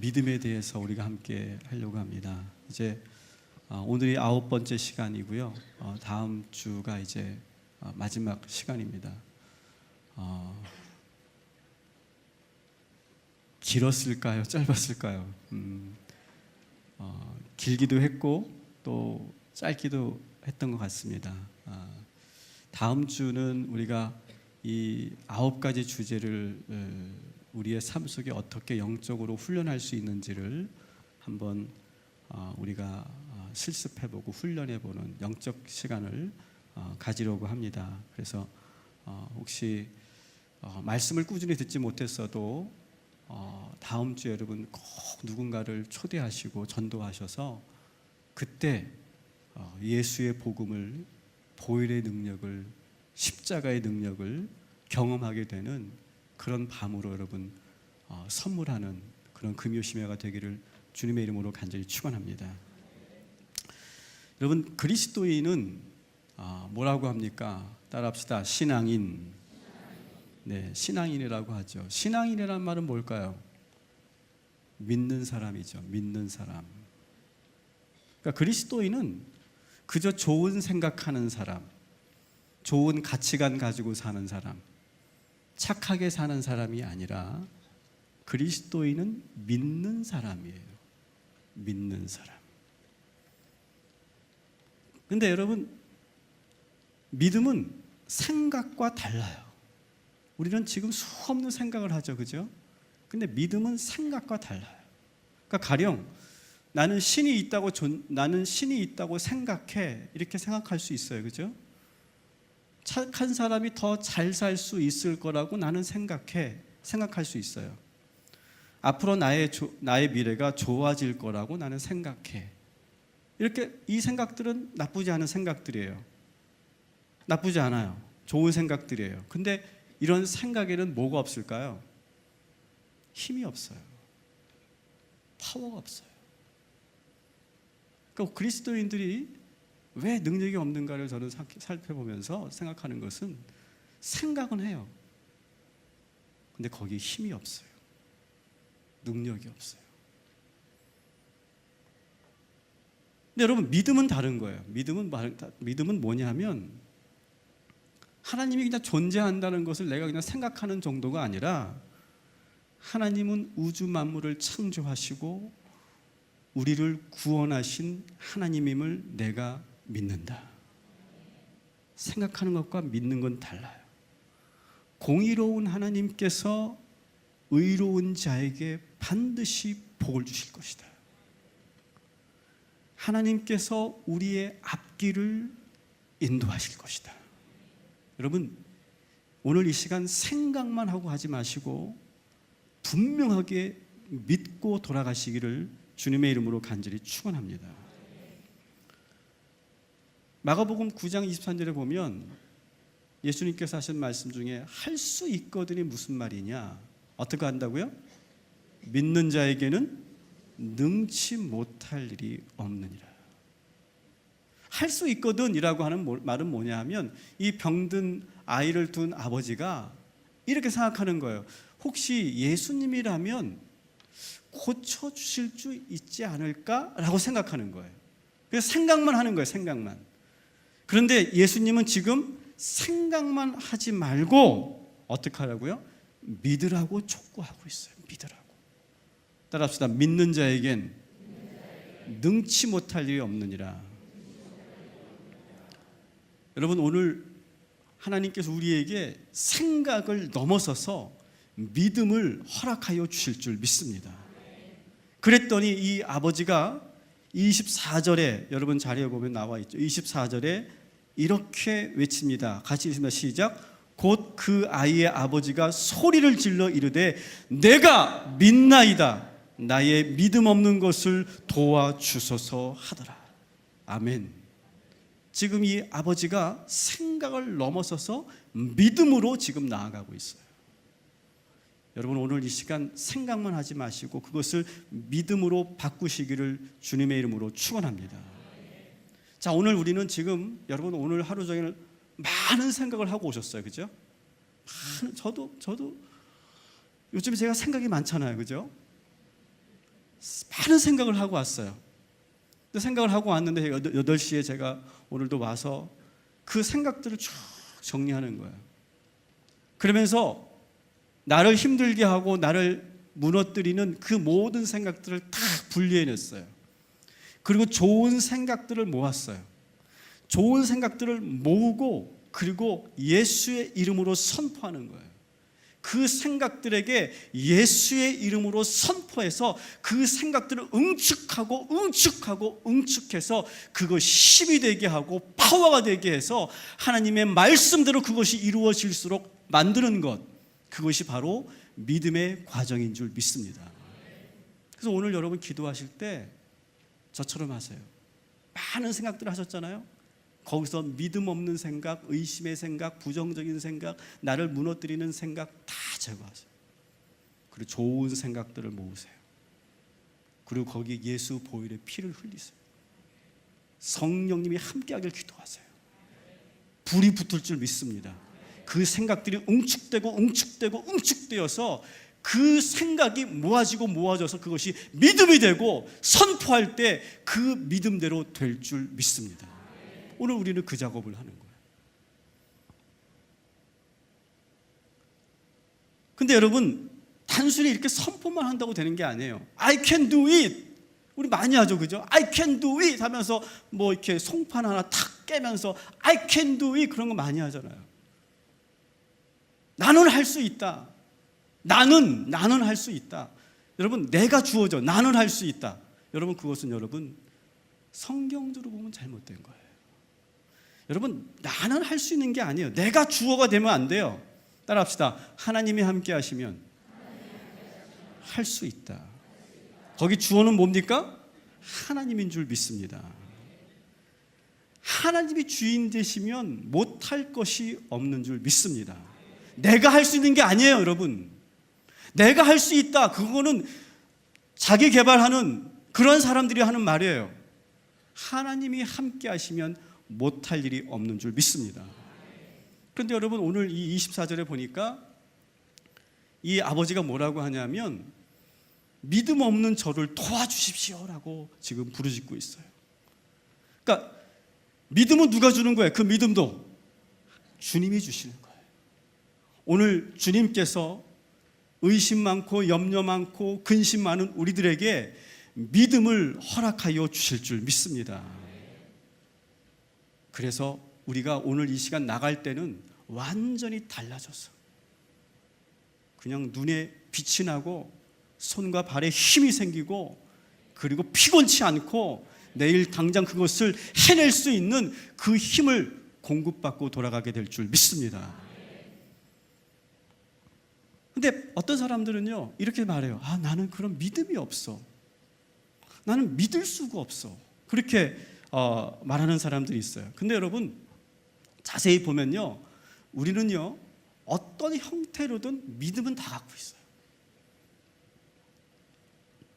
믿음에 대해서 우리가 함께 하려고 합니다. 이제 오늘이 9번째 시간이고요. 다음 주가 이제 마지막 시간입니다. 길었을까요? 짧았을까요? 길기도 했고 또 짧기도 했던 것 같습니다. 다음 주는 우리가 이 9가지 주제를 우리의 삶 속에 어떻게 영적으로 훈련할 수 있는지를 한번 우리가 실습해보고 훈련해보는 영적 시간을 가지려고 합니다. 그래서 혹시 말씀을 꾸준히 듣지 못했어도 다음 주에 여러분 꼭 누군가를 초대하시고 전도하셔서 그때 예수의 복음을, 보혈의 능력을, 십자가의 능력을 경험하게 되는 그런 밤으로 여러분 선물하는 그런 금요심야가 되기를 주님의 이름으로 간절히 축원합니다. 여러분, 그리스도인은 뭐라고 합니까? 따라합시다. 신앙인. 네, 신앙인이라고 하죠. 신앙인이라는 말은 뭘까요? 믿는 사람이죠. 믿는 사람. 그러니까 그리스도인은 그저 좋은 생각하는 사람, 좋은 가치관 가지고 사는 사람, 착하게 사는 사람이 아니라 그리스도인은 믿는 사람이에요. 믿는 사람. 근데 여러분, 믿음은 생각과 달라요. 우리는 지금 수없는 생각을 하죠, 그죠? 근데 믿음은 생각과 달라요. 그러니까 가령 나는 신이 있다고 생각해, 이렇게 생각할 수 있어요, 그죠? 착한 사람이 더 잘 살 수 있을 거라고 나는 생각할 수 있어요. 앞으로 나의 미래가 좋아질 거라고 나는 생각해. 이렇게 이 생각들은 나쁘지 않은 생각들이에요. 나쁘지 않아요. 좋은 생각들이에요. 근데 이런 생각에는 뭐가 없을까요? 힘이 없어요. 파워가 없어요. 그러니까 그리스도인들이 왜 능력이 없는가를 저는 살펴보면서 생각하는 것은 생각은 해요. 근데 거기에 힘이 없어요. 능력이 없어요. 근데 여러분, 믿음은 다른 거예요. 믿음은 뭐냐면 하나님이 그냥 존재한다는 것을 내가 그냥 생각하는 정도가 아니라 하나님은 우주 만물을 창조하시고 우리를 구원하신 하나님임을 내가 믿는다. 생각하는 것과 믿는 건 달라요. 공의로운 하나님께서 의로운 자에게 반드시 복을 주실 것이다. 하나님께서 우리의 앞길을 인도하실 것이다. 여러분, 오늘 이 시간 생각만 하고 하지 마시고 분명하게 믿고 돌아가시기를 주님의 이름으로 간절히 축원합니다. 마가복음 9장 23절에 보면 예수님께서 하신 말씀 중에 할 수 있거든이 무슨 말이냐? 어떻게 한다고요? 믿는 자에게는 능치 못할 일이 없느니라. 할 수 있거든 이라고 하는 말은 뭐냐 하면 이 병든 아이를 둔 아버지가 이렇게 생각하는 거예요. 혹시 예수님이라면 고쳐주실 수 있지 않을까라고 생각하는 거예요. 그래서 생각만 하는 거예요. 생각만. 그런데 예수님은 지금 생각만 하지 말고 어떻게 하라고요? 믿으라고 촉구하고 있어요. 믿으라고. 따라합시다. 믿는 자에겐 능치 못할 일이 없느니라. 여러분, 오늘 하나님께서 우리에게 생각을 넘어서서 믿음을 허락하여 주실 줄 믿습니다. 그랬더니 이 아버지가 24절에 여러분 자리에 보면 나와 있죠. 24절에 이렇게 외칩니다. 같이 읽습니다. 시작. 곧 그 아이의 아버지가 소리를 질러 이르되 내가 믿나이다. 나의 믿음 없는 것을 도와주소서 하더라. 아멘. 지금 이 아버지가 생각을 넘어서서 믿음으로 지금 나아가고 있어요. 여러분, 오늘 이 시간 생각만 하지 마시고 그것을 믿음으로 바꾸시기를 주님의 이름으로 축원합니다. 자, 오늘 우리는 지금 여러분 오늘 하루 종일 많은 생각을 하고 오셨어요. 그죠? 저도 요즘에 제가 생각이 많잖아요. 그죠? 많은 생각을 하고 왔어요. 생각을 하고 왔는데 8시에 제가 오늘도 와서 그 생각들을 쭉 정리하는 거예요. 그러면서 나를 힘들게 하고 나를 무너뜨리는 그 모든 생각들을 다 분리해냈어요. 그리고 좋은 생각들을 모았어요. 좋은 생각들을 모으고 그리고 예수의 이름으로 선포하는 거예요. 그 생각들에게 예수의 이름으로 선포해서 그 생각들을 응축해서 그것이 힘이 되게 하고 파워가 되게 해서 하나님의 말씀대로 그것이 이루어질수록 만드는 것, 그것이 바로 믿음의 과정인 줄 믿습니다. 그래서 오늘 여러분 기도하실 때 저처럼 하세요. 많은 생각들을 하셨잖아요. 거기서 믿음 없는 생각, 의심의 생각, 부정적인 생각, 나를 무너뜨리는 생각 다 제거하세요. 그리고 좋은 생각들을 모으세요. 그리고 거기에 예수 보혈의 피를 흘리세요. 성령님이 함께하길 기도하세요. 불이 붙을 줄 믿습니다. 그 생각들이 응축되어서 그 생각이 모아져서 그것이 믿음이 되고 선포할 때 그 믿음대로 될 줄 믿습니다. 오늘 우리는 그 작업을 하는 거예요. 근데 여러분, 단순히 이렇게 선포만 한다고 되는 게 아니에요. I can do it. 우리 많이 하죠, 그죠? I can do it 하면서 뭐 이렇게 송판 하나 탁 깨면서 I can do it 그런 거 많이 하잖아요. 나는 할 수 있다. 나는 할 수 있다. 여러분, 내가 주어져. 나는 할 수 있다. 여러분, 그것은 여러분 성경적으로 보면 잘못된 거예요. 여러분, 나는 할 수 있는 게 아니에요. 내가 주어가 되면 안 돼요. 따라합시다. 하나님이 함께 하시면 할 수 있다. 거기 주어는 뭡니까? 하나님인 줄 믿습니다. 하나님이 주인 되시면 못할 것이 없는 줄 믿습니다. 내가 할 수 있는 게 아니에요, 여러분. 내가 할 수 있다. 그거는 자기 개발하는 그런 사람들이 하는 말이에요. 하나님이 함께 하시면 못할 일이 없는 줄 믿습니다. 그런데 여러분, 오늘 이 24절에 보니까 이 아버지가 뭐라고 하냐면 믿음 없는 저를 도와주십시오라고 지금 부르짖고 있어요. 그러니까 믿음은 누가 주는 거예요? 그 믿음도 주님이 주시는 거예요. 오늘 주님께서 의심 많고 염려 많고 근심 많은 우리들에게 믿음을 허락하여 주실 줄 믿습니다. 그래서 우리가 오늘 이 시간 나갈 때는 완전히 달라졌어. 그냥 눈에 빛이 나고 손과 발에 힘이 생기고 그리고 피곤치 않고 내일 당장 그것을 해낼 수 있는 그 힘을 공급받고 돌아가게 될 줄 믿습니다. 근데 어떤 사람들은요 이렇게 말해요. 나는 그런 믿음이 없어. 나는 믿을 수가 없어. 그렇게 말하는 사람들이 있어요. 근데 여러분 자세히 보면요 우리는요 어떤 형태로든 믿음은 다 갖고 있어요.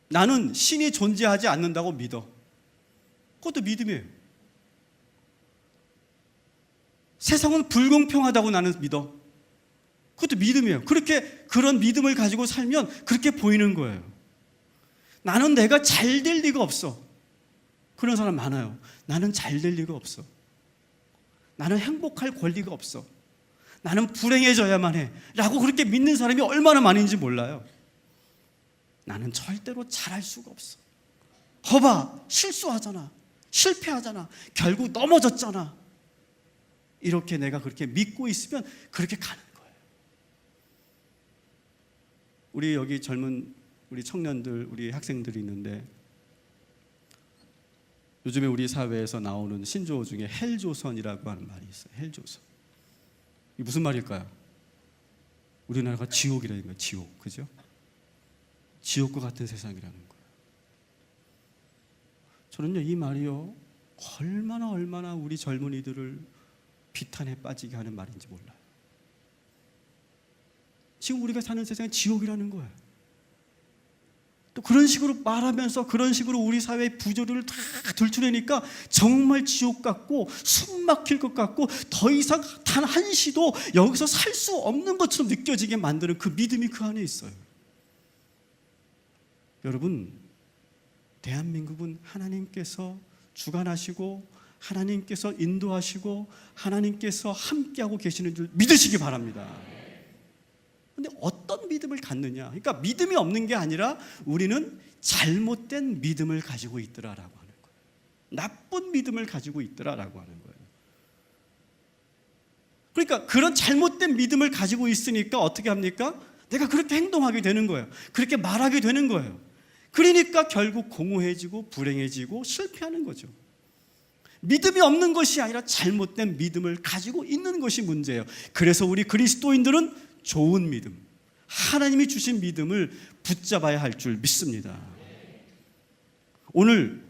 나는 신이 존재하지 않는다고 믿어. 그것도 믿음이에요. 세상은 불공평하다고 나는 믿어. 그것도 믿음이에요. 그런 믿음을 가지고 살면 그렇게 보이는 거예요. 나는 내가 잘 될 리가 없어. 그런 사람 많아요. 나는 잘 될 리가 없어. 나는 행복할 권리가 없어. 나는 불행해져야만 해. 라고 그렇게 믿는 사람이 얼마나 많은지 몰라요. 나는 절대로 잘할 수가 없어. 거봐, 실수하잖아. 실패하잖아. 결국 넘어졌잖아. 이렇게 내가 그렇게 믿고 있으면 그렇게 가는 거예요. 우리 여기 젊은 우리 청년들, 우리 학생들이 있는데 요즘에 우리 사회에서 나오는 신조어 중에 헬조선이라고 하는 말이 있어요. 헬조선. 이게 무슨 말일까요? 우리나라가 지옥이라는 거예요. 지옥. 그죠? 지옥과 같은 세상이라는 거예요. 저는요 이 말이요 얼마나 우리 젊은이들을 비탄에 빠지게 하는 말인지 몰라요. 지금 우리가 사는 세상이 지옥이라는 거예요. 또 그런 식으로 말하면서 그런 식으로 우리 사회의 부조리를 다 들추려니까 정말 지옥 같고 숨 막힐 것 같고 더 이상 단 한시도 여기서 살 수 없는 것처럼 느껴지게 만드는 그 믿음이 그 안에 있어요. 여러분 대한민국은 하나님께서 주관하시고 하나님께서 인도하시고 하나님께서 함께하고 계시는 줄 믿으시기 바랍니다. 근데 어떤 믿음을 갖느냐? 그러니까 믿음이 없는 게 아니라 우리는 잘못된 믿음을 가지고 있더라라고 하는 거예요. 나쁜 믿음을 가지고 있더라라고 하는 거예요. 그러니까 그런 잘못된 믿음을 가지고 있으니까 어떻게 합니까? 내가 그렇게 행동하게 되는 거예요. 그렇게 말하게 되는 거예요. 그러니까 결국 공허해지고 불행해지고 실패하는 거죠. 믿음이 없는 것이 아니라 잘못된 믿음을 가지고 있는 것이 문제예요. 그래서 우리 그리스도인들은 좋은 믿음, 하나님이 주신 믿음을 붙잡아야 할 줄 믿습니다. 오늘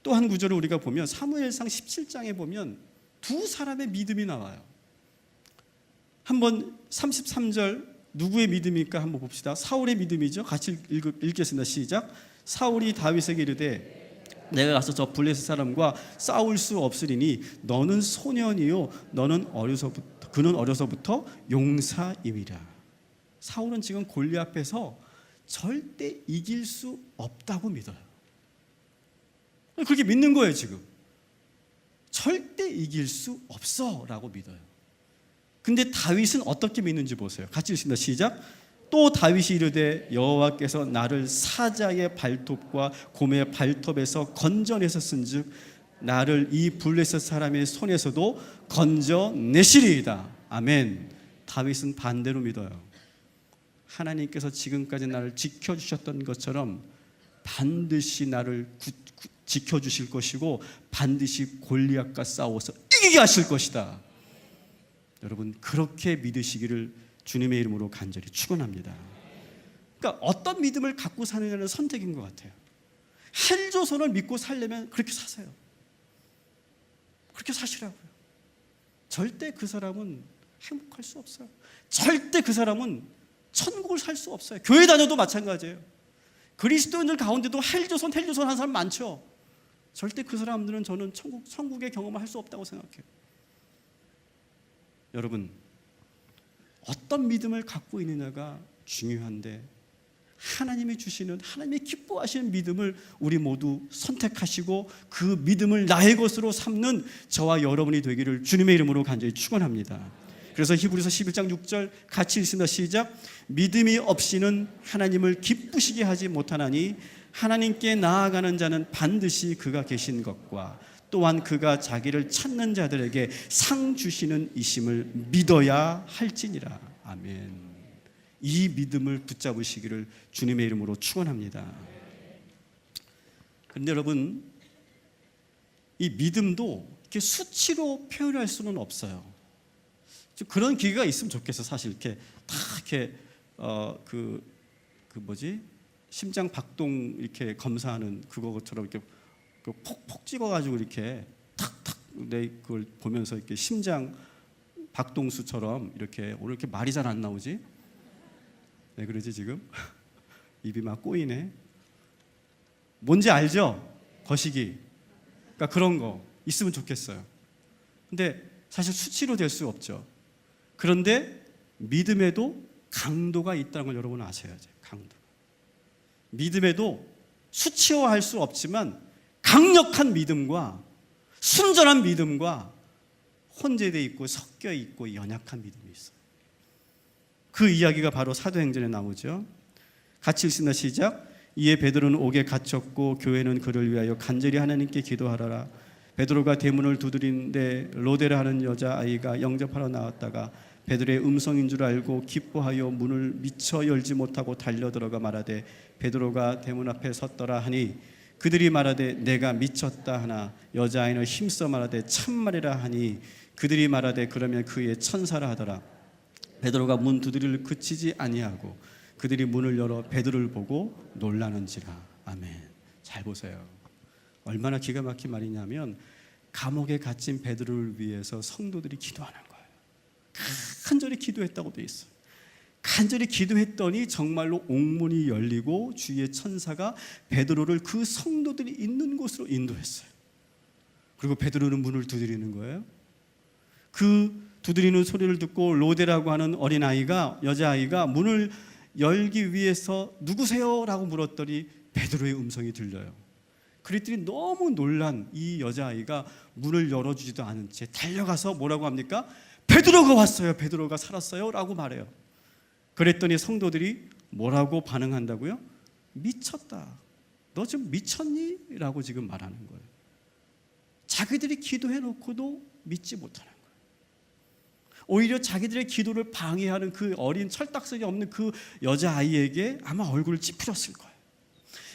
또 한 구절을 우리가 보면 사무엘상 17장에 보면 두 사람의 믿음이 나와요. 한번 33절 누구의 믿음일까 한번 봅시다. 사울의 믿음이죠. 같이 읽겠습니다. 시작. 사울이 다윗에게 이르되 내가 가서 저 블레셋 사람과 싸울 수 없으리니 너는 소년이요 그는 어려서부터 용사임이라. 사울은 지금 골리앗 앞에서 절대 이길 수 없다고 믿어요. 그렇게 믿는 거예요. 지금 절대 이길 수 없어라고 믿어요. 근데 다윗은 어떻게 믿는지 보세요. 같이 읽습니다. 시작. 또 다윗이 이르되 여호와께서 나를 사자의 발톱과 곰의 발톱에서 건져내서 쓴즉 나를 이 블레셋 사람의 손에서도 건져내시리이다. 아멘. 다윗은 반대로 믿어요. 하나님께서 지금까지 나를 지켜주셨던 것처럼 반드시 나를 지켜주실 것이고 반드시 골리앗과 싸워서 이기게 하실 것이다. 여러분 그렇게 믿으시기를 주님의 이름으로 간절히 축원합니다. 그러니까 어떤 믿음을 갖고 사느냐는 선택인 것 같아요. 헬조선을 믿고 살려면 그렇게 사세요. 그렇게 사시라고요. 절대 그 사람은 행복할 수 없어요. 절대 그 사람은 천국을 살 수 없어요. 교회 다녀도 마찬가지예요. 그리스도인들 가운데도 헬조선 하는 사람 많죠. 절대 그 사람들은 저는 천국의 경험을 할 수 없다고 생각해요. 여러분 어떤 믿음을 갖고 있느냐가 중요한데 하나님이 주시는 하나님이 기뻐하시는 믿음을 우리 모두 선택하시고 그 믿음을 나의 것으로 삼는 저와 여러분이 되기를 주님의 이름으로 간절히 축원합니다. 그래서 히브리서 11장 6절 같이 읽습니다. 시작. 믿음이 없이는 하나님을 기쁘시게 하지 못하나니 하나님께 나아가는 자는 반드시 그가 계신 것과 또한 그가 자기를 찾는 자들에게 상 주시는 이심을 믿어야 할지니라. 아멘. 이 믿음을 붙잡으시기를 주님의 이름으로 축원합니다. 그런데 여러분 이 믿음도 이렇게 수치로 표현할 수는 없어요. 그런 기회가 있으면 좋겠어. 사실 이렇게 다 이렇게 심장 박동 이렇게 검사하는 그거처럼 이렇게 폭 찍어가지고 이렇게 탁탁 내 그걸 보면서 이렇게 심장 박동수처럼 이렇게 오늘 이렇게 말이 잘 안 나오지? 네 그러지 지금 입이 막 꼬이네. 뭔지 알죠? 거시기. 그러니까 그런 거 있으면 좋겠어요. 근데 사실 수치로 될 수 없죠. 그런데 믿음에도 강도가 있다는 걸 여러분 아셔야죠. 강도. 믿음에도 수치화할 수 없지만 강력한 믿음과 순전한 믿음과 혼재되어 있고 섞여 있고 연약한 믿음이 있어요. 그 이야기가 바로 사도행전에 나오죠. 같이 읽습니다. 시작. 이에 베드로는 옥에 갇혔고 교회는 그를 위하여 간절히 하나님께 기도하라. 베드로가 대문을 두드리는데 로데라 하는 여자아이가 영접하러 나왔다가 베드로의 음성인 줄 알고 기뻐하여 문을 미처 열지 못하고 달려들어가 말하되 베드로가 대문 앞에 섰더라 하니 그들이 말하되 내가 미쳤다 하나 여자아이는 힘써 말하되 참말이라 하니 그들이 말하되 그러면 그의 천사라 하더라. 베드로가 문 두드리를 그치지 아니하고 그들이 문을 열어 베드로를 보고 놀라는지라. 아멘. 잘 보세요. 얼마나 기가 막힌 말이냐면 감옥에 갇힌 베드로를 위해서 성도들이 기도하는 거예요. 간절히 기도했다고 돼 있어요. 간절히 기도했더니 정말로 옥문이 열리고 주의 천사가 베드로를 그 성도들이 있는 곳으로 인도했어요. 그리고 베드로는 문을 두드리는 거예요. 그 두드리는 소리를 듣고 로데라고 하는 어린아이가 여자아이가 문을 열기 위해서 누구세요? 라고 물었더니 베드로의 음성이 들려요. 그랬더니 너무 놀란 이 여자아이가 문을 열어주지도 않은 채 달려가서 뭐라고 합니까? 베드로가 왔어요. 베드로가 살았어요 라고 말해요. 그랬더니 성도들이 뭐라고 반응한다고요? 미쳤다. 너 지금 미쳤니? 라고 지금 말하는 거예요. 자기들이 기도해놓고도 믿지 못하는 거예요. 오히려 자기들의 기도를 방해하는 그 어린 철딱선이 없는 그 여자아이에게 아마 얼굴을 찌푸렸을 거예요.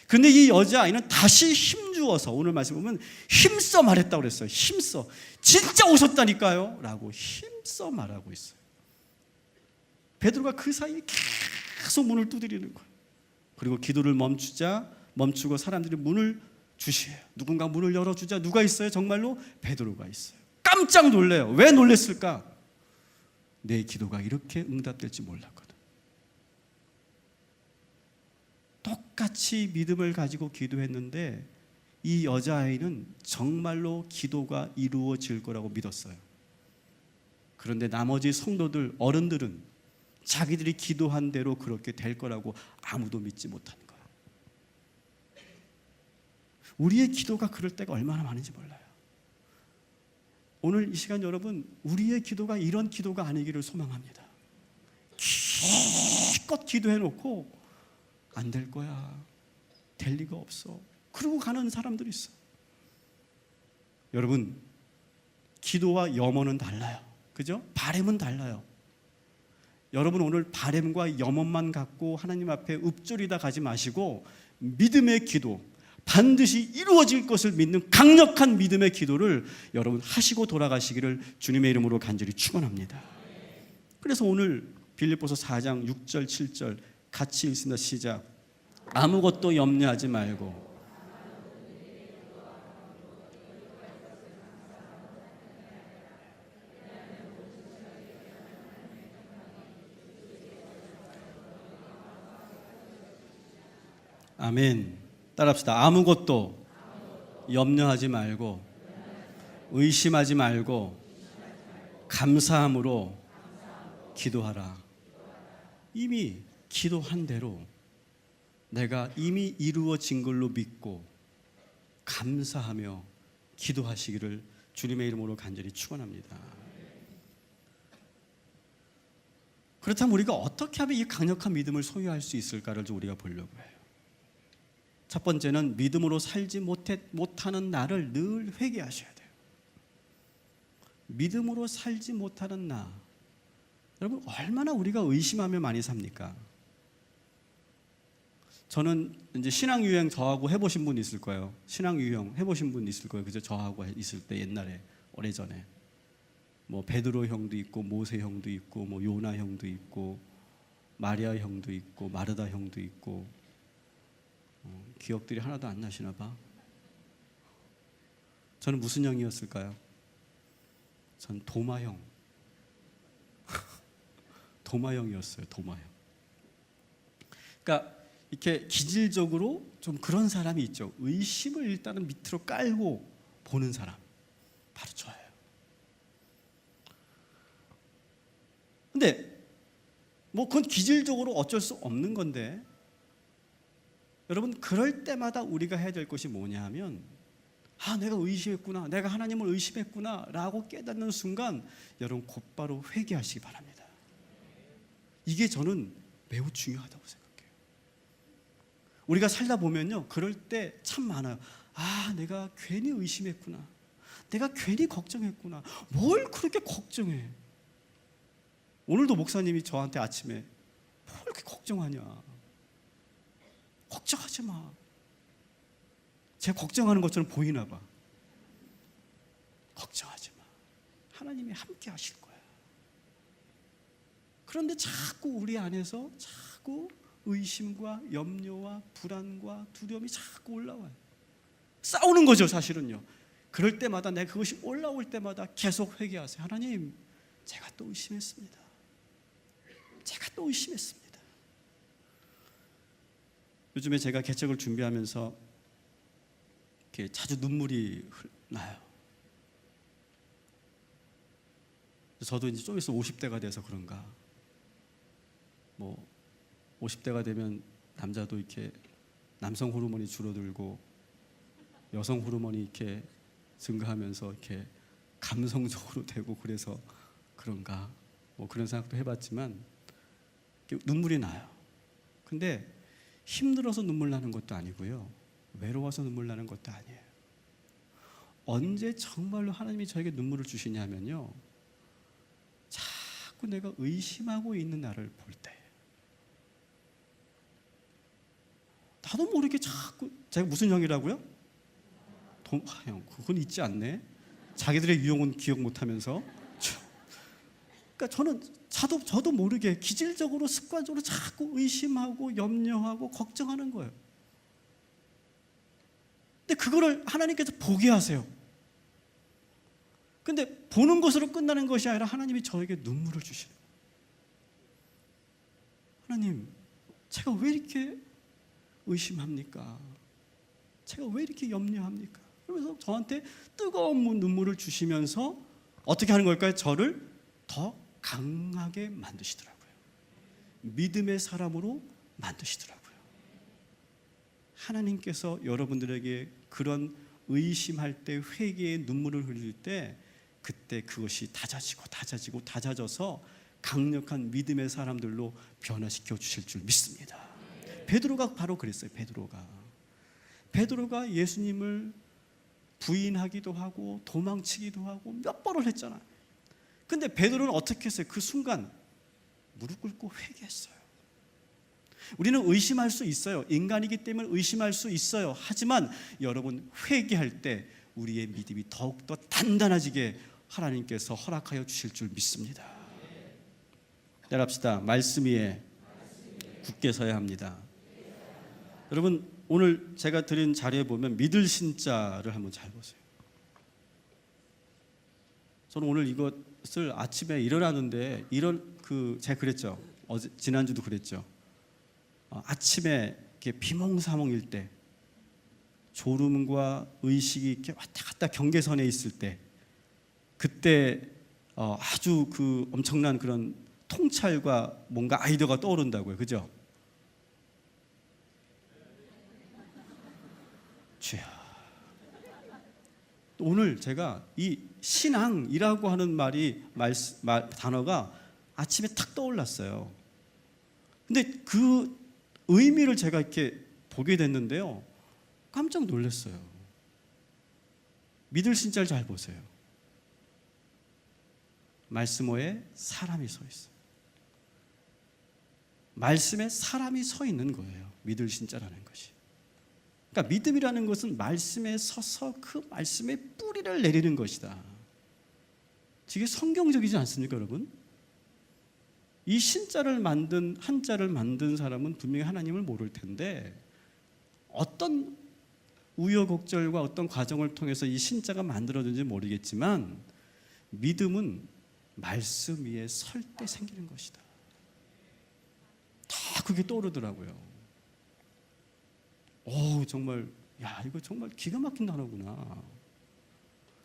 근데 이 여자아이는 다시 힘주어서, 오늘 말씀 보면 힘써 말했다고 그랬어요. 힘써. 진짜 오셨다니까요 라고 힘써 말하고 있어요. 베드로가 그 사이에 계속 문을 두드리는 거예요. 그리고 기도를 멈추고 사람들이 문을 주시해요. 누군가 문을 열어주자. 누가 있어요? 정말로 베드로가 있어요. 깜짝 놀래요. 왜 놀랬을까? 내 기도가 이렇게 응답될지 몰랐거든. 똑같이 믿음을 가지고 기도했는데 이 여자아이는 정말로 기도가 이루어질 거라고 믿었어요. 그런데 나머지 성도들, 어른들은 자기들이 기도한 대로 그렇게 될 거라고 아무도 믿지 못하는 거예요. 우리의 기도가 그럴 때가 얼마나 많은지 몰라요. 오늘 이 시간 여러분, 우리의 기도가 이런 기도가 아니기를 소망합니다. 기껏 기도해놓고 안 될 거야, 될 리가 없어, 그러고 가는 사람들이 있어. 여러분, 기도와 염원은 달라요. 그죠? 바램은 달라요. 여러분, 오늘 바램과 염원만 갖고 하나님 앞에 읊조리다 가지 마시고 믿음의 기도, 반드시 이루어질 것을 믿는 강력한 믿음의 기도를 여러분 하시고 돌아가시기를 주님의 이름으로 간절히 축원합니다. 그래서 오늘 빌립보서 4장 6절 7절 같이 읽습니다. 시작. 아무것도 염려하지 말고 아멘. 따라합시다. 아무것도 염려하지 말고 의심하지 말고 감사함으로 기도하라. 이미 기도한 대로 내가 이미 이루어진 걸로 믿고 감사하며 기도하시기를 주님의 이름으로 간절히 축원합니다. 그렇다면 우리가 어떻게 하면 이 강력한 믿음을 소유할 수 있을까를 좀 우리가 보려고 해요. 첫 번째는 믿음으로 살지 못하는 나를 늘 회개하셔야 돼요. 믿음으로 살지 못하는 나. 여러분, 얼마나 우리가 의심하며 많이 삽니까? 저는 이제 신앙 유형 저하고 해보신 분 있을 거예요. 신앙 유형 해보신 분 있을 거예요. 그죠? 저하고 있을 때 옛날에 오래전에 뭐 베드로 형도 있고 모세 형도 있고 뭐 요나 형도 있고 마리아 형도 있고 마르다 형도 있고 기억들이 하나도 안 나시나 봐. 저는 무슨 형이었을까요? 전 도마형. 도마형이었어요. 도마형. 그러니까 이렇게 기질적으로 좀 그런 사람이 있죠. 의심을 일단은 밑으로 깔고 보는 사람. 바로 저예요. 근데 뭐 그건 기질적으로 어쩔 수 없는 건데, 여러분, 그럴 때마다 우리가 해야 될 것이 뭐냐 하면, 내가 의심했구나, 내가 하나님을 의심했구나 라고 깨닫는 순간 여러분 곧바로 회개하시기 바랍니다. 이게 저는 매우 중요하다고 생각해요. 우리가 살다 보면요, 그럴 때 참 많아요. 내가 괜히 의심했구나, 내가 괜히 걱정했구나. 뭘 그렇게 걱정해? 오늘도 목사님이 저한테 아침에 뭘 그렇게 걱정하냐, 걱정하지 마. 제가 걱정하는 것처럼 보이나 봐. 걱정하지 마. 하나님이 함께 하실 거야. 그런데 자꾸 우리 안에서 자꾸 의심과 염려와 불안과 두려움이 자꾸 올라와요. 싸우는 거죠, 사실은요. 그럴 때마다 내가 그것이 올라올 때마다 계속 회개하세요. 하나님, 제가 또 의심했습니다. 제가 또 의심했습니다. 요즘에 제가 개척을 준비하면서 이렇게 자주 눈물이 나요. 저도 이제 좀 있으면 50대가 돼서 그런가, 뭐 50대가 되면 남자도 이렇게 남성 호르몬이 줄어들고 여성 호르몬이 이렇게 증가하면서 이렇게 감성적으로 되고 그래서 그런가 뭐 그런 생각도 해봤지만 눈물이 나요. 근데 힘들어서 눈물 나는 것도 아니고요, 외로워서 눈물 나는 것도 아니에요. 언제 정말로 하나님이 저에게 눈물을 주시냐면요, 자꾸 내가 의심하고 있는 나를 볼 때, 나도 모르게 자꾸, 제가 무슨 형이라고요? 형, 그건 있지 않네. 자기들의 유형은 기억 못하면서. 그러니까 저도 모르게 기질적으로 습관적으로 자꾸 의심하고 염려하고 걱정하는 거예요. 근데 그거를 하나님께서 보게 하세요. 근데 보는 것으로 끝나는 것이 아니라 하나님이 저에게 눈물을 주시는 거예요. 하나님, 제가 왜 이렇게 의심합니까? 제가 왜 이렇게 염려합니까? 그러면서 저한테 뜨거운 눈물을 주시면서 어떻게 하는 걸까요? 저를 더 강하게 만드시더라고요. 믿음의 사람으로 만드시더라고요. 하나님께서 여러분들에게 그런 의심할 때, 회개의 눈물을 흘릴 때, 그때 그것이 다져져서 강력한 믿음의 사람들로 변화시켜 주실 줄 믿습니다. 베드로가 바로 그랬어요. 베드로가 예수님을 부인하기도 하고 도망치기도 하고 몇 번을 했잖아요. 근데 베드로는 어떻게 했어요? 그 순간 무릎 꿇고 회개했어요. 우리는 의심할 수 있어요. 인간이기 때문에 의심할 수 있어요. 하지만 여러분, 회개할 때 우리의 믿음이 더욱더 단단해지게 하나님께서 허락하여 주실 줄 믿습니다. 따라합시다. 말씀 위에 굳게 서야 합니다. 여러분, 오늘 제가 드린 자료에 보면 믿을 신자를 한번 잘 보세요. 저는 오늘 이것을 아침에 일어나는데 제가 그랬죠. 지난주도 그랬죠. 아침에 이렇게 비몽사몽일 때, 졸음과 의식이 이렇게 왔다 갔다 경계선에 있을 때, 그때 아주 그 엄청난 그런 통찰과 뭔가 아이디어가 떠오른다고요. 그죠? 주여. 오늘 제가 이 신앙이라고 하는 단어가 아침에 탁 떠올랐어요. 근데 그 의미를 제가 이렇게 보게 됐는데요, 깜짝 놀랐어요. 믿을 신자를 잘 보세요. 말씀 위에 사람이 서 있어요. 말씀에 사람이 서 있는 거예요. 믿을 신자라는 것이. 그러니까 믿음이라는 것은 말씀에 서서 그 말씀의 뿌리를 내리는 것이다. 이게 성경적이지 않습니까, 여러분? 이 한자를 만든 사람은 분명히 하나님을 모를 텐데, 어떤 우여곡절과 어떤 과정을 통해서 이 신자가 만들어진지 모르겠지만, 믿음은 말씀 위에 설 때 생기는 것이다. 다 그게 떠오르더라고요. 정말, 이거 정말 기가 막힌 단어구나.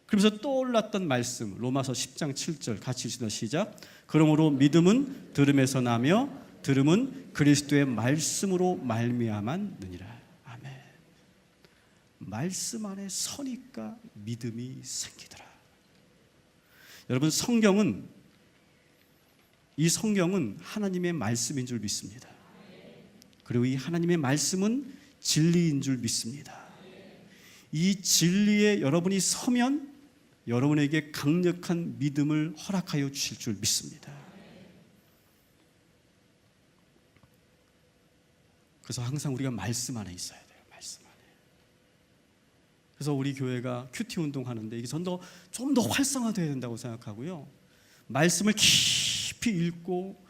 그러면서 떠올랐던 말씀, 로마서 10장 7절 같이 읽습니다. 시작. 그러므로 믿음은 들음에서 나며 들음은 그리스도의 말씀으로 말미암았느니라. 아멘. 말씀 안에 서니까 믿음이 생기더라. 여러분, 이 성경은 하나님의 말씀인 줄 믿습니다. 그리고 이 하나님의 말씀은 진리인 줄 믿습니다. 이 진리에 여러분이 서면 여러분에게 강력한 믿음을 허락하여 주실 줄 믿습니다. 그래서 항상 우리가 말씀 안에 있어야 돼요. 말씀 안에. 그래서 우리 교회가 큐티 운동하는데 이게 좀 더 활성화되어야 된다고 생각하고요. 말씀을 깊이 읽고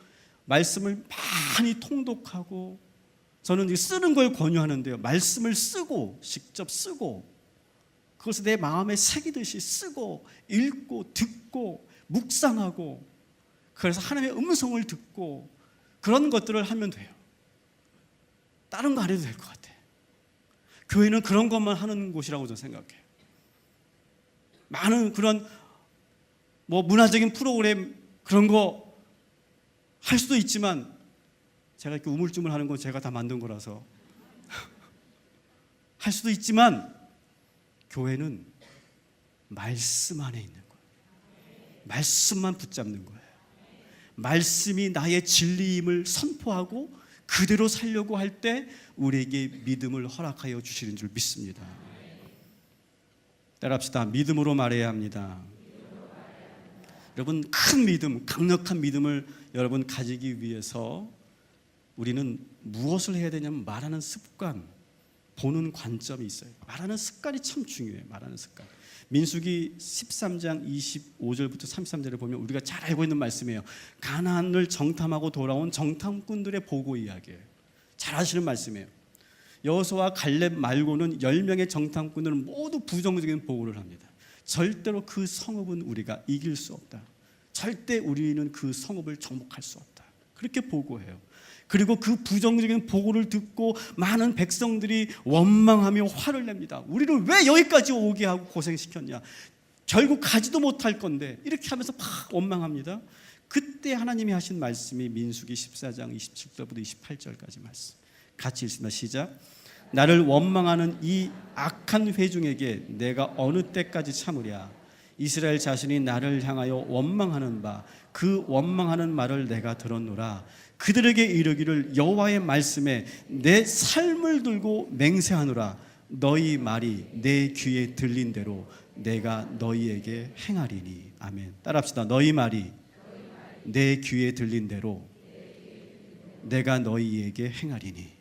말씀을 많이 통독하고, 저는 쓰는 걸 권유하는데요. 말씀을 직접 쓰고, 그것을 내 마음에 새기듯이 쓰고, 읽고, 듣고, 묵상하고, 그래서 하나님의 음성을 듣고, 그런 것들을 하면 돼요. 다른 거 안 해도 될 것 같아요. 교회는 그런 것만 하는 곳이라고 저는 생각해요. 많은 그런 문화적인 프로그램 그런 거 할 수도 있지만, 제가 이렇게 우물쭈물하는 건 제가 다 만든 거라서 할 수도 있지만 교회는 말씀 안에 있는 거예요. 말씀만 붙잡는 거예요. 말씀이 나의 진리임을 선포하고 그대로 살려고 할 때 우리에게 믿음을 허락하여 주시는 줄 믿습니다. 따라합시다. 믿음으로 말해야 합니다. 여러분, 큰 믿음, 강력한 믿음을 여러분 가지기 위해서 우리는 무엇을 해야 되냐면 말하는 습관, 보는 관점이 있어요. 말하는 습관이 참 중요해요. 말하는 습관. 민수기 13장 25절부터 33절을 보면 우리가 잘 알고 있는 말씀이에요. 가나안을 정탐하고 돌아온 정탐꾼들의 보고 이야기예요. 잘 아시는 말씀이에요. 여호수아와 갈렙 말고는 10명의 정탐꾼들은 모두 부정적인 보고를 합니다. 절대로 그 성읍은 우리가 이길 수 없다. 절대 우리는 그 성읍을 정복할 수 없다. 그렇게 보고해요. 그리고 그 부정적인 보고를 듣고 많은 백성들이 원망하며 화를 냅니다. 우리를 왜 여기까지 오게 하고 고생시켰냐. 결국 가지도 못할 건데 이렇게 하면서 막 원망합니다. 그때 하나님이 하신 말씀이 민수기 14장 27절부터 28절까지 말씀. 같이 읽습니다. 시작. 나를 원망하는 이 악한 회중에게 내가 어느 때까지 참으랴. 이스라엘 자신이 나를 향하여 원망하는 바 그 원망하는 말을 내가 들었노라. 그들에게 이르기를 여호와의 말씀에 내 삶을 들고 맹세하노라. 너희 말이 내 귀에 들린 대로 내가 너희에게 행하리니. 아멘. 따라합시다. 너희 말이 내 귀에 들린 대로 내가 너희에게 행하리니.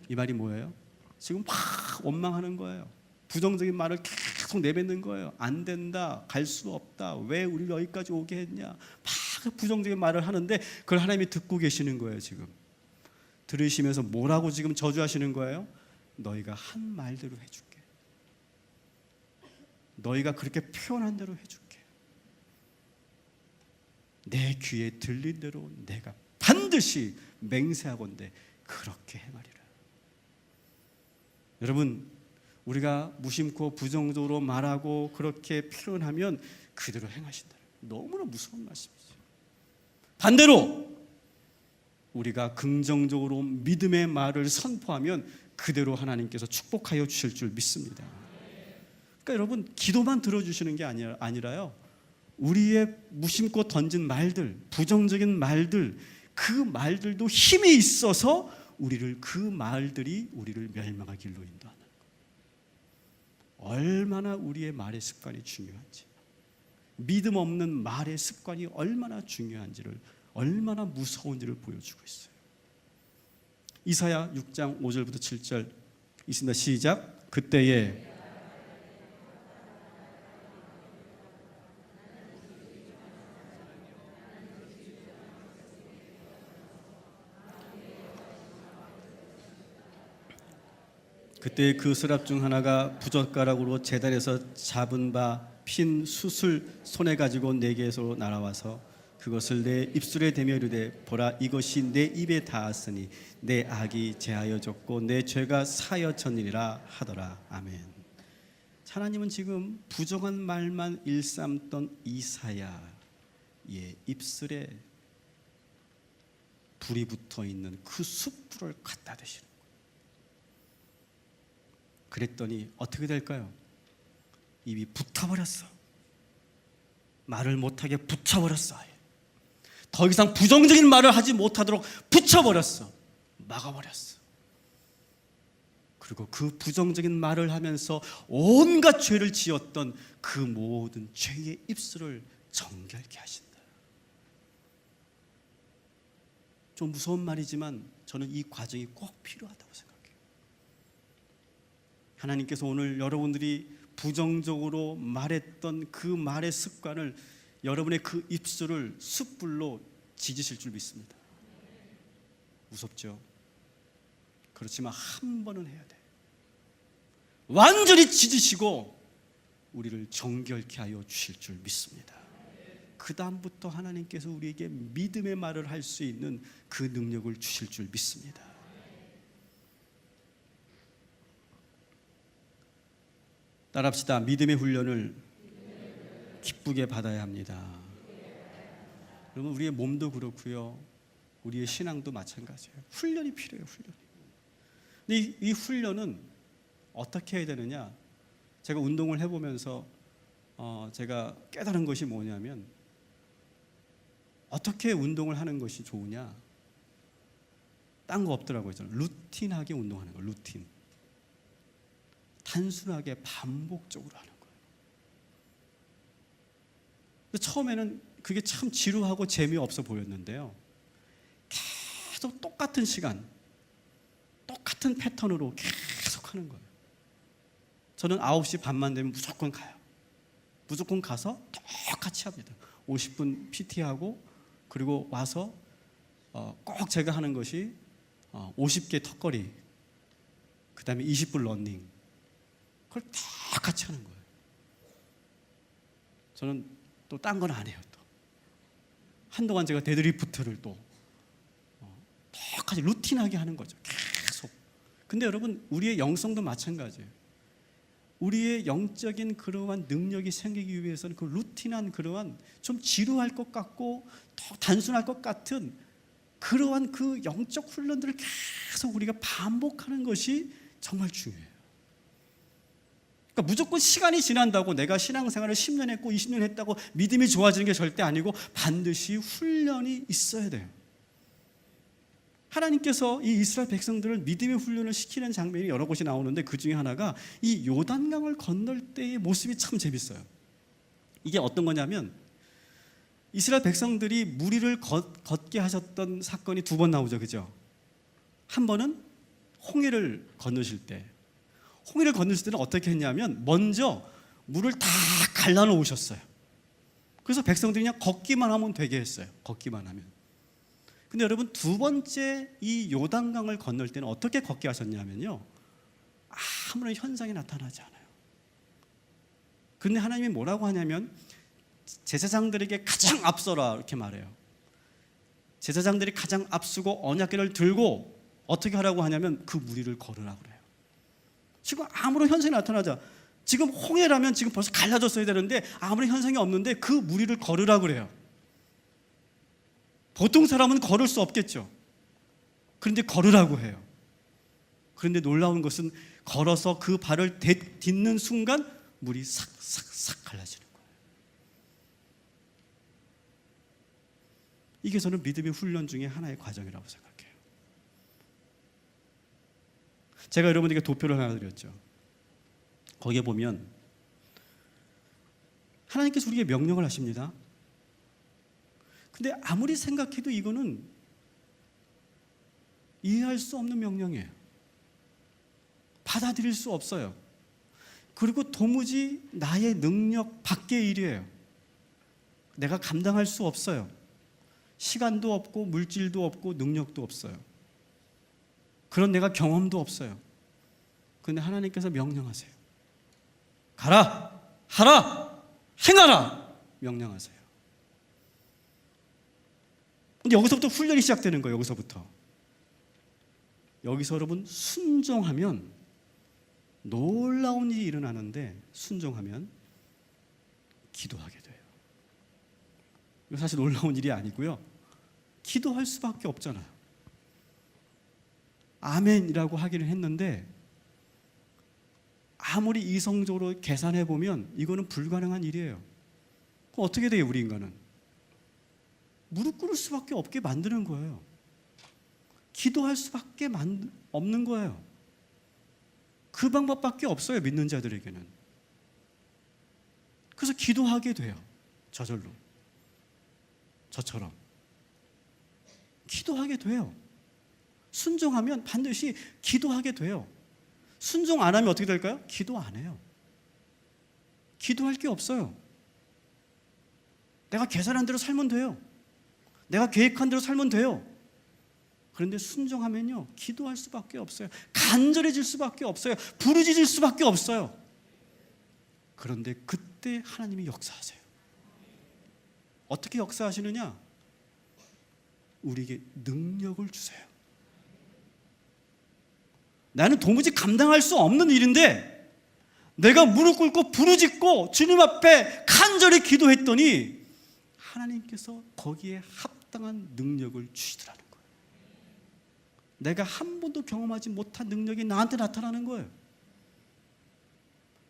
이 말이 뭐예요? 지금 막 원망하는 거예요. 부정적인 말을 계속 내뱉는 거예요. 안 된다, 갈 수 없다, 왜 우리를 여기까지 오게 했냐, 막 부정적인 말을 하는데 그걸 하나님이 듣고 계시는 거예요. 지금 들으시면서 뭐라고 지금 저주하시는 거예요? 너희가 한 말대로 해줄게. 너희가 그렇게 표현한 대로 해줄게. 내 귀에 들린 대로 내가 반드시 맹세하건대 그렇게 행하리라. 여러분, 우리가 무심코 부정적으로 말하고 그렇게 표현하면 그대로 행하신다. 너무나 무서운 말씀이죠. 반대로 우리가 긍정적으로 믿음의 말을 선포하면 그대로 하나님께서 축복하여 주실 줄 믿습니다. 그러니까 여러분, 기도만 들어주시는 게 아니라요, 우리의 무심코 던진 말들, 부정적인 말들, 그 말들도 힘이 있어서 그 말들이 우리를 멸망할 길로 인도하는 거예요. 얼마나 우리의 말의 습관이 중요한지, 믿음 없는 말의 습관이 얼마나 중요한지를, 얼마나 무서운지를 보여주고 있어요. 이사야 6장 5절부터 7절 있습니다. 시작. 그때에 그때 그 서랍 중 하나가 부젓가락으로 제단에서 잡은 바 핀 숯을 손에 가지고 내게서 날아와서 그것을 내 입술에 대며 이르되 보라 이것이 내 입에 닿았으니 내 악이 제하여졌고 내 죄가 사여졌느니라 하더라. 아멘. 하나님은 지금 부정한 말만 일삼던 이사야의 입술에 불이 붙어있는 그 숯불을 갖다 대시는 거예요. 그랬더니 어떻게 될까요? 입이 붙어버렸어. 말을 못하게 붙여버렸어. 더 이상 부정적인 말을 하지 못하도록 붙여버렸어. 막아버렸어. 그리고 그 부정적인 말을 하면서 온갖 죄를 지었던 그 모든 죄의 입술을 정결케 하신다. 좀 무서운 말이지만 저는 이 과정이 꼭 필요하다고 생각해요. 하나님께서 오늘 여러분들이 부정적으로 말했던 그 말의 습관을, 여러분의 그 입술을 숯불로 지지실 줄 믿습니다. 무섭죠? 그렇지만 한 번은 해야 돼. 완전히 지지시고 우리를 정결케 하여 주실 줄 믿습니다. 그 다음부터 하나님께서 우리에게 믿음의 말을 할 수 있는 그 능력을 주실 줄 믿습니다. 따라합시다. 믿음의 훈련을 기쁘게 받아야 합니다. 여러분, 우리의 몸도 그렇고요, 우리의 신앙도 마찬가지예요. 훈련이 필요해요. 훈련. 근데 이 훈련은 어떻게 해야 되느냐? 제가 운동을 해보면서 제가 깨달은 것이 뭐냐면, 어떻게 운동을 하는 것이 좋으냐? 딴 거 없더라고요. 저는 루틴하게 운동하는 거예요. 루틴. 단순하게 반복적으로 하는 거예요. 처음에는 그게 참 지루하고 재미없어 보였는데요, 계속 똑같은 시간, 똑같은 패턴으로 계속 하는 거예요. 저는 9시 반만 되면 무조건 가요. 무조건 가서 똑같이 합니다. 50분 PT하고, 그리고 와서 꼭 제가 하는 것이 50개 턱걸이, 그 다음에 20분 러닝, 그걸 똑같이 하는 거예요. 저는 또 딴 건 안 해요. 또 한동안 제가 데드리프트를 또 똑같이 루틴하게 하는 거죠. 계속. 근데 여러분, 우리의 영성도 마찬가지예요. 우리의 영적인 그러한 능력이 생기기 위해서는 그 루틴한 그러한 좀 지루할 것 같고 더 단순할 것 같은 그러한 그 영적 훈련들을 계속 우리가 반복하는 것이 정말 중요해요. 그러니까 무조건 시간이 지난다고 내가 신앙생활을 10년 했고 20년 했다고 믿음이 좋아지는 게 절대 아니고, 반드시 훈련이 있어야 돼요. 하나님께서 이 이스라엘 백성들을 믿음의 훈련을 시키는 장면이 여러 곳이 나오는데, 그 중에 하나가 이 요단강을 건널 때의 모습이 참 재밌어요. 이게 어떤 거냐면, 이스라엘 백성들이 무리를 걷게 하셨던 사건이 두 번 나오죠. 그죠? 한 번은 홍해를 건너실 때, 홍해를 건너실 때는 어떻게 했냐면, 먼저 물을 다 갈라놓으셨어요. 그래서 백성들이 그냥 걷기만 하면 되게 했어요. 걷기만 하면. 근데 여러분, 두 번째 이 요단강을 건널 때는 어떻게 걷게 하셨냐면요, 아무런 현상이 나타나지 않아요. 그런데 하나님이 뭐라고 하냐면, 제사장들에게 가장 앞서라 이렇게 말해요. 제사장들이 가장 앞서고 언약궤를 들고 어떻게 하라고 하냐면, 그 무리를 걸으라고 그래요. 지금 아무런 현상이 나타나자, 지금 홍해라면 지금 벌써 갈라졌어야 되는데 아무런 현상이 없는데 그 무리를 걸으라고 그래요. 보통 사람은 걸을 수 없겠죠. 그런데 걸으라고 해요. 그런데 놀라운 것은, 걸어서 그 발을 딛는 순간 물이 싹싹싹 갈라지는 거예요. 이게 저는 믿음의 훈련 중에 하나의 과정이라고 생각해요. 제가 여러분에게 도표를 하나 드렸죠. 거기에 보면 하나님께서 우리에게 명령을 하십니다. 근데 아무리 생각해도 이거는 이해할 수 없는 명령이에요. 받아들일 수 없어요. 그리고 도무지 나의 능력 밖의 일이에요. 내가 감당할 수 없어요. 시간도 없고 물질도 없고 능력도 없어요. 그런 내가 경험도 없어요. 그런데 하나님께서 명령하세요. 가라, 하라, 행하라, 명령하세요. 근데 여기서부터 훈련이 시작되는 거예요. 여기서 여러분, 순종하면 놀라운 일이 일어나는데, 순종하면 기도하게 돼요. 이거 사실 놀라운 일이 아니고요, 기도할 수밖에 없잖아요. 아멘이라고 하기는 했는데, 아무리 이성적으로 계산해 보면 이거는 불가능한 일이에요. 그럼 어떻게 돼요? 우리 인간은 무릎 꿇을 수밖에 없게 만드는 거예요. 기도할 수밖에 없는 거예요. 그 방법밖에 없어요, 믿는 자들에게는. 그래서 기도하게 돼요. 저절로. 저처럼 기도하게 돼요. 순종하면 반드시 기도하게 돼요. 순종 안 하면 어떻게 될까요? 기도 안 해요. 기도할 게 없어요. 내가 계산한 대로 살면 돼요. 내가 계획한 대로 살면 돼요. 그런데 순종하면요, 기도할 수밖에 없어요. 간절해질 수밖에 없어요. 부르짖을 수밖에 없어요. 그런데 그때 하나님이 역사하세요. 어떻게 역사하시느냐? 우리에게 능력을 주세요. 나는 도무지 감당할 수 없는 일인데 내가 무릎 꿇고 부르짖고 주님 앞에 간절히 기도했더니 하나님께서 거기에 합당한 능력을 주시더라는 거예요. 내가 한 번도 경험하지 못한 능력이 나한테 나타나는 거예요.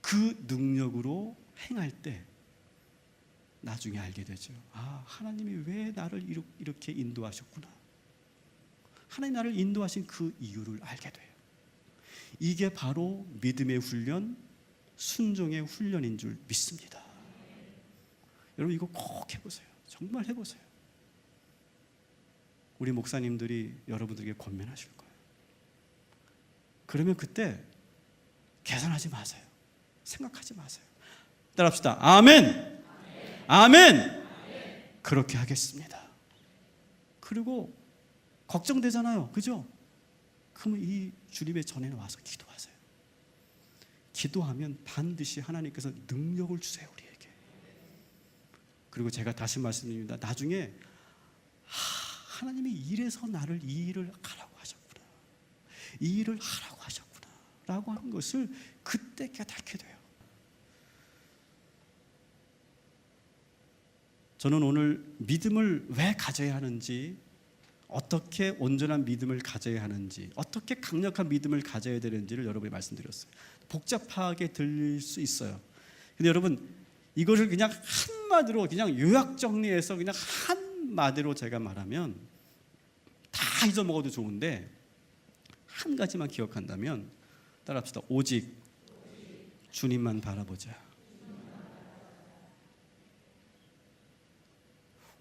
그 능력으로 행할 때 나중에 알게 되죠. 아, 하나님이 왜 나를 이렇게 인도하셨구나. 하나님 나를 인도하신 그 이유를 알게 돼요. 이게 바로 믿음의 훈련, 순종의 훈련인 줄 믿습니다. 여러분 이거 꼭 해보세요. 정말 해보세요. 우리 목사님들이 여러분들에게 권면하실 거예요. 그러면 그때 계산하지 마세요. 생각하지 마세요. 따라합시다. 아멘. 아멘. 그렇게 하겠습니다. 그리고 걱정되잖아요. 그죠? 그러면 이 주님의 전에 와서 기도하세요. 기도하면 반드시 하나님께서 능력을 주세요, 우리에게. 그리고 제가 다시 말씀드립니다. 나중에 하나님이 이래서 나를 이 일을 하라고 하셨구나, 이 일을 하라고 하셨구나 라고 하는 것을 그때 깨닫게 돼요. 저는 오늘 믿음을 왜 가져야 하는지, 어떻게 온전한 믿음을 가져야 하는지, 어떻게 강력한 믿음을 가져야 되는지를 여러분이 말씀드렸어요. 복잡하게 들릴 수 있어요. 근데 여러분 이것을 그냥 한마디로 그냥 요약 정리해서 그냥 한마디로 제가 말하면 다 잊어먹어도 좋은데 한 가지만 기억한다면 따라합시다. 오직 주님만 바라보자.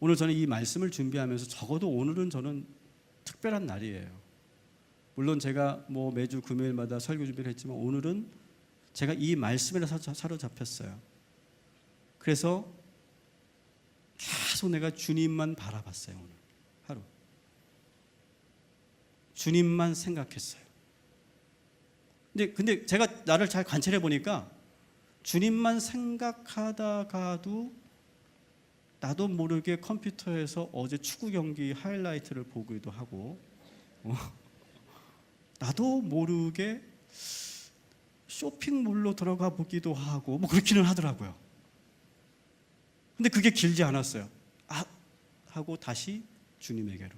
오늘 저는 이 말씀을 준비하면서 적어도 오늘은 저는 특별한 날이에요. 물론 제가 뭐 매주 금요일마다 설교 준비를 했지만 오늘은 제가 이 말씀에 사로잡혔어요. 그래서 계속 내가 주님만 바라봤어요. 오늘 하루 주님만 생각했어요. 근데 제가 나를 잘 관찰해 보니까 주님만 생각하다가도 나도 모르게 컴퓨터에서 어제 축구 경기 하이라이트를 보기도 하고, 나도 모르게 쇼핑몰로 들어가 보기도 하고, 뭐 그렇기는 하더라고요. 근데 그게 길지 않았어요. 아 하고 다시 주님에게로,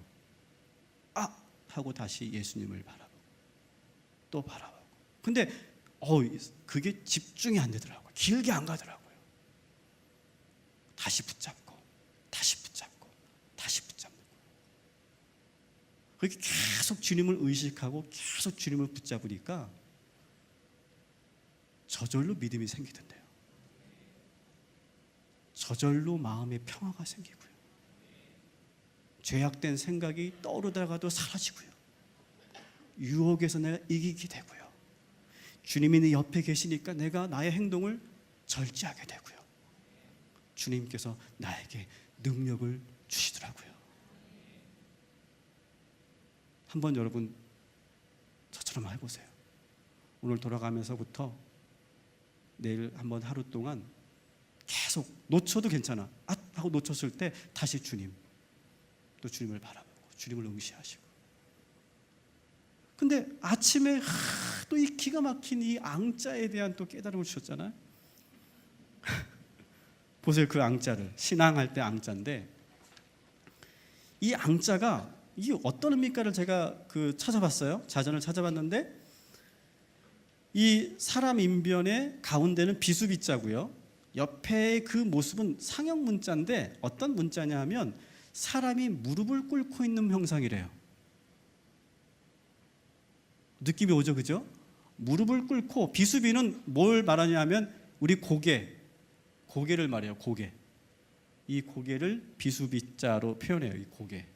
아 하고 다시 예수님을 바라보고, 또 바라보고. 근데 그게 집중이 안 되더라고요. 길게 안 가더라고요. 다시 붙잡고 다시 붙잡고 다시 붙잡는 거예요. 그렇게 계속 주님을 의식하고 계속 주님을 붙잡으니까 저절로 믿음이 생기던데요. 저절로 마음의 평화가 생기고요. 죄악된 생각이 떠오르다가도 사라지고요. 유혹에서 내가 이기게 되고요. 주님이 내 옆에 계시니까 내가 나의 행동을 절제하게 되고요. 주님께서 나에게 능력을 주시더라고요. 한번 여러분 저처럼 해보세요. 오늘 돌아가면서부터 내일 한번 하루 동안 계속 놓쳐도 괜찮아. 하고 놓쳤을 때 다시 주님, 또 주님을 바라보고 주님을 응시하시고. 근데 아침에 또 이 기가 막힌 이 앙자에 대한 또 깨달음을 주셨잖아요. 보세요, 그 앙자를. 신앙할 때 앙자인데, 이 앙자가 이게 어떤 의미일까를 제가 찾아봤어요. 자전을 찾아봤는데, 이 사람 인변의 가운데는 비수비자고요. 옆에 그 모습은 상형 문자인데 어떤 문자냐 하면 사람이 무릎을 꿇고 있는 형상이래요. 느낌이 오죠, 그죠? 무릎을 꿇고, 비수비는 뭘 말하냐 하면 우리 고개를 말해요. 고개. 이 고개를 비수비자로 표현해요. 이 고개.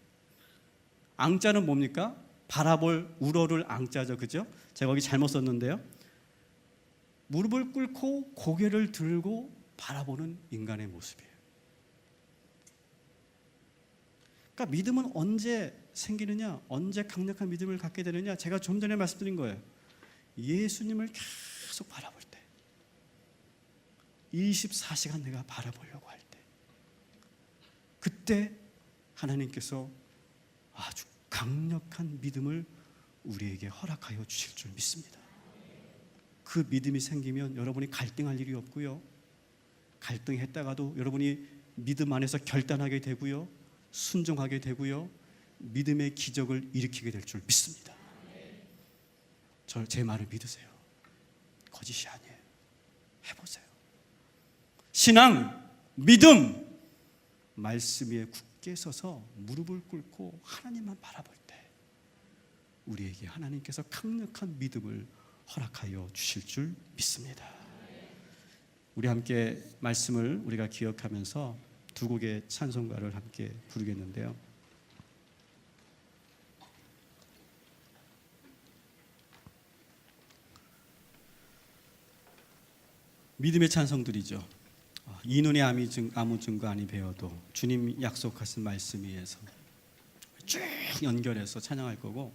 앙자는 뭡니까? 바라볼 우러를 앙자죠, 그죠? 제가 거기 잘못 썼는데요. 무릎을 꿇고 고개를 들고 바라보는 인간의 모습이에요. 그러니까 믿음은 언제 생기느냐, 언제 강력한 믿음을 갖게 되느냐, 제가 좀 전에 말씀드린 거예요. 예수님을 계속 바라볼 때, 24시간 내가 바라보려고 할 때, 그때 하나님께서 아주 강력한 믿음을 우리에게 허락하여 주실 줄 믿습니다. 그 믿음이 생기면 여러분이 갈등할 일이 없고요, 갈등했다가도 여러분이 믿음 안에서 결단하게 되고요, 순종하게 되고요, 믿음의 기적을 일으키게 될 줄 믿습니다. 제 말을 믿으세요. 거짓이 아니에요. 해보세요. 신앙, 믿음, 말씀 위에 굳게 서서 무릎을 꿇고 하나님만 바라볼 때 우리에게 하나님께서 강력한 믿음을 허락하여 주실 줄 믿습니다. 우리 함께 말씀을 우리가 기억하면서 두 곡의 찬송가를 함께 부르겠는데요. 믿음의 찬송들이죠. 이 눈에 아무 증거 아니 배워도 주님 약속하신 말씀 위에서 쭉 연결해서 찬양할 거고,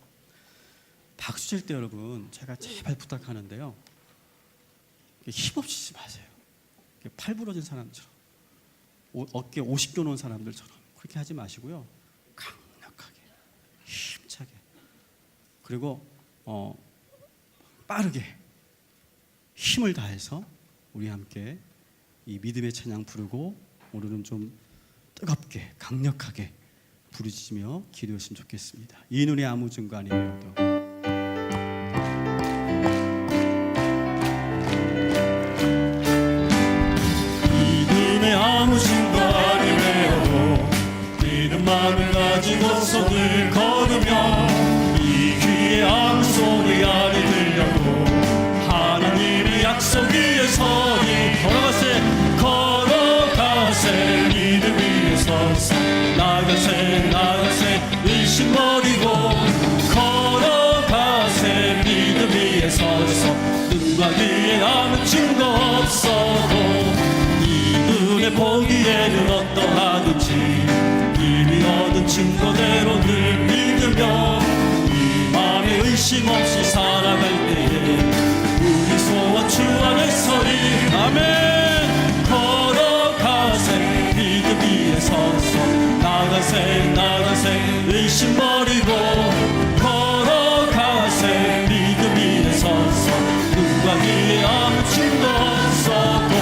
박수 칠 때 여러분 제가 제발 부탁하는데요, 힘없이 치지 마세요. 팔 부러진 사람처럼, 어깨 50교 놓은 사람들처럼 그렇게 하지 마시고요, 강력하게 힘차게, 그리고 빠르게 힘을 다해서 우리 함께 이 믿음의 찬양 부르고, 오늘은 좀 뜨겁게 강력하게 부르짖으며 기도했으면 좋겠습니다. 이 눈에 아무 증거 아니 배워도. 아무 증거 아니 배워도 믿음만을 가지고서 늘 걸으며 이 귀에 아무 소리 아니 들려도 하나님의 약속 위에 서리 걸어가세 믿음 위에 서서 나가세 의심 버리고 걸어가세 믿음 위에 서서 눈과 귀에 아무 증거 없어도 눈에 보기에는 어떠하든지 이미 얻은 증거대로 늘 믿으며 이 마음에 의심 없이 살아갈 때에 우리 소원 주 안에 서리 아멘. 걸어가세 믿음 위에 서서 나가세 의심 버리고 걸어가세 믿음 위에 서서 눈과 귀에 아무 증거 없어도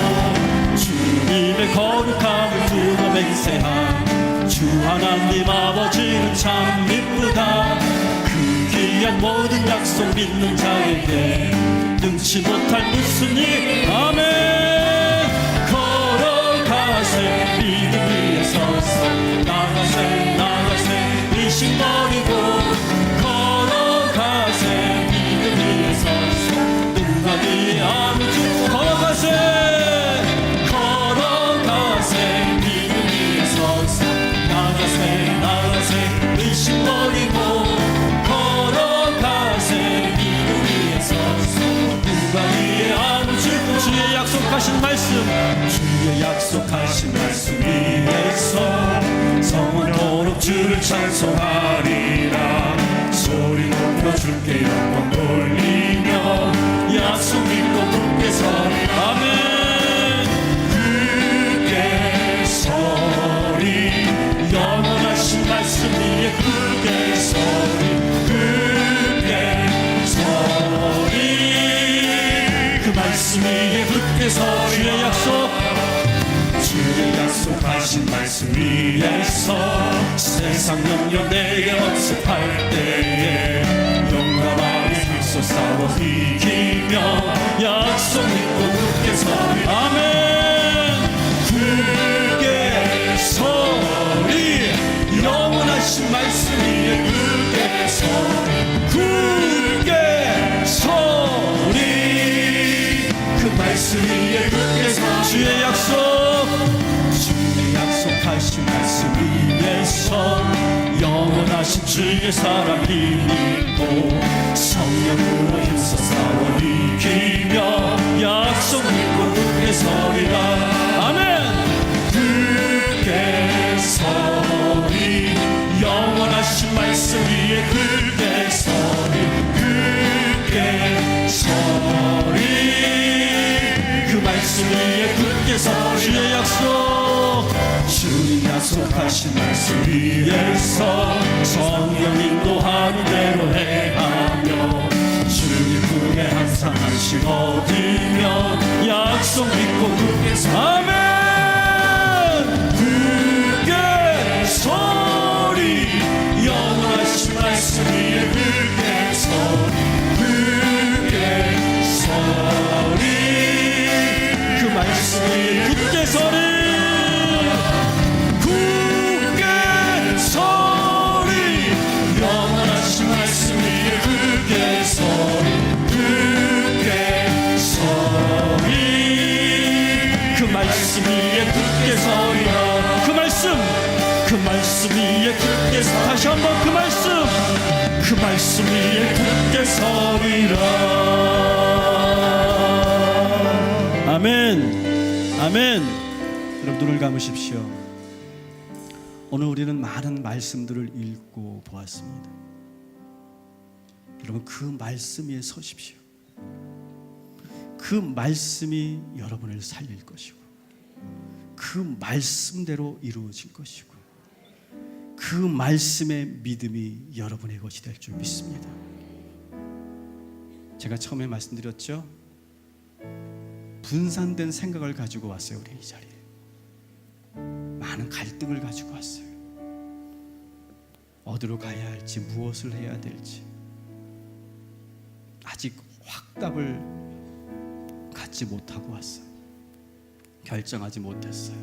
주님의 거룩함을 두고 맹세한 주 하나님 아버지는 참 이쁘다. 그 귀한 모든 약속 믿는 자에게 능치 못할 무슨 일 아멘. 걸어가세 믿음 위에 서서 나가세 의심 버리고 걸어가세 믿음 위에 서서 눈과 귀에 아무 증거 걸어가세 의심 버리고 걸어가세 믿음 위에 서서 누가 위에 아무 증거 주의 약속하신 말씀 위에서 성원토록 주를 찬송하리라. 소리 높여 주께 영광 돌리며 약속 믿고 굳게 서리 아멘. 굳게 서리 영원하신 말씀 위에 굳게 서리 그 말씀 위에 굳게 서리 주의 약속하신 말씀 위에서 세상 영역 내게 억습할 때에 용감하게 힘써 싸워 이기며 약속 믿고 굳게 서리 아멘. 굳게 서리 영원하신 말씀 위에 굳게 서리 그 말씀 위에 굳게 서리 주의 약속하신 말씀 위에서 영원하신 주의 사랑 믿고 성령으로 힘써 싸워 이기며 약속 믿고 굳게 서리라 아멘. 굳게 서리 영원하신 말씀 위에 굳게 서리 그 말씀 위에 굳게 서리 주의 약속하신 말씀 위에서 성령 인도하는 대로 행하며 주님 품에 항상 안식 얻으며 약속 믿고 굳게 서리 아멘. 굳게 서리 영원하신 말씀 위에 굳게 서리 위에 굳게 서 다시 한번 그 말씀 위에 굳게 서리라. 아멘. 아멘. 여러분 눈을 감으십시오. 오늘 우리는 많은 말씀들을 읽고 보았습니다. 여러분 그 말씀 위에 서십시오. 그 말씀이 여러분을 살릴 것이고 그 말씀대로 이루어질 것이고 그 말씀의 믿음이 여러분의 것이 될 줄 믿습니다. 제가 처음에 말씀드렸죠. 분산된 생각을 가지고 왔어요. 우리 이 자리에 많은 갈등을 가지고 왔어요. 어디로 가야 할지, 무엇을 해야 될지 아직 확답을 갖지 못하고 왔어요. 결정하지 못했어요.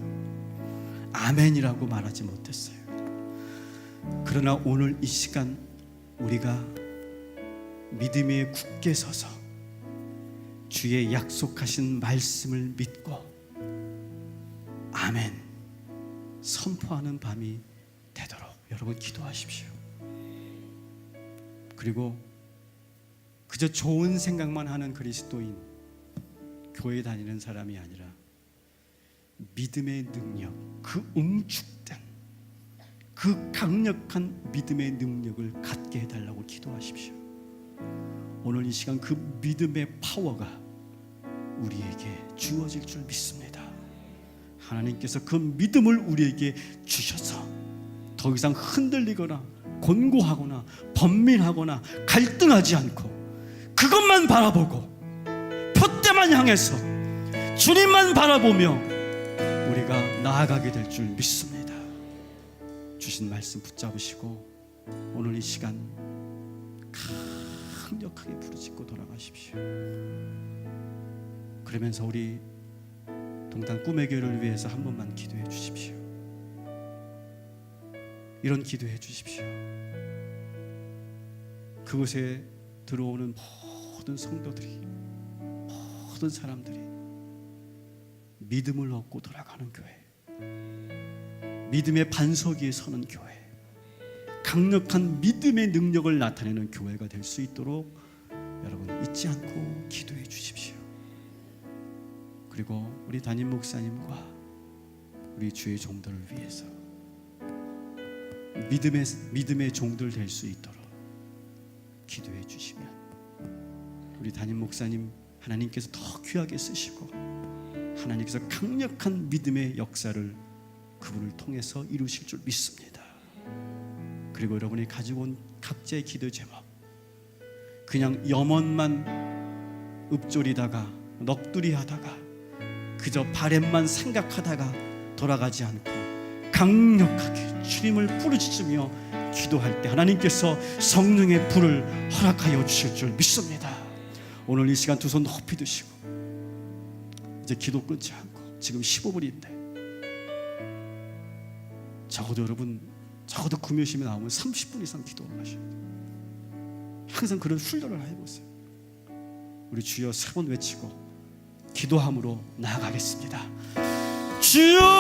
아멘이라고 말하지 못했어요. 그러나 오늘 이 시간 우리가 믿음 위에 굳게 서서 주의 약속하신 말씀을 믿고 아멘 선포하는 밤이 되도록 여러분 기도하십시오. 그리고 그저 좋은 생각만 하는 그리스도인, 교회 다니는 사람이 아니라 믿음의 능력, 그 응축된 그 강력한 믿음의 능력을 갖게 해달라고 기도하십시오. 오늘 이 시간 그 믿음의 파워가 우리에게 주어질 줄 믿습니다. 하나님께서 그 믿음을 우리에게 주셔서 더 이상 흔들리거나 곤고하거나 번민하거나 갈등하지 않고 그것만 바라보고 표대만 향해서 주님만 바라보며 우리가 나아가게 될 줄 믿습니다. 주신 말씀 붙잡으시고 오늘 이 시간 강력하게 부르짖고 돌아가십시오. 그러면서 우리 동탄 꿈의 교회를 위해서 한 번만 기도해 주십시오. 이런 기도해 주십시오. 그곳에 들어오는 모든 성도들이, 모든 사람들이 믿음을 얻고 돌아가는 교회, 믿음의 반석 위에 서는 교회, 강력한 믿음의 능력을 나타내는 교회가 될 수 있도록 여러분 잊지 않고 기도해 주십시오. 그리고 우리 담임 목사님과 우리 주의 종들을 위해서 믿음의 종들 될 수 있도록 기도해 주시면 우리 담임 목사님 하나님께서 더 귀하게 쓰시고 하나님께서 강력한 믿음의 역사를 그분을 통해서 이루실 줄 믿습니다. 그리고 여러분이 가지고 온 각자의 기도 제목, 그냥 염원만 읊조리다가 넋두리하다가 그저 바램만 생각하다가 돌아가지 않고 강력하게 주님을 부르짖으며 기도할 때 하나님께서 성령의 불을 허락하여 주실 줄 믿습니다. 오늘 이 시간 두 손 높이 드시고 이제 기도 끊지 않고 지금 15분인데 적어도 여러분 적어도 금요심이 나오면 30분 이상 기도를 하셔야 돼요. 항상 그런 훈련을 해보세요. 우리 주여 3번 외치고 기도함으로 나아가겠습니다. 주여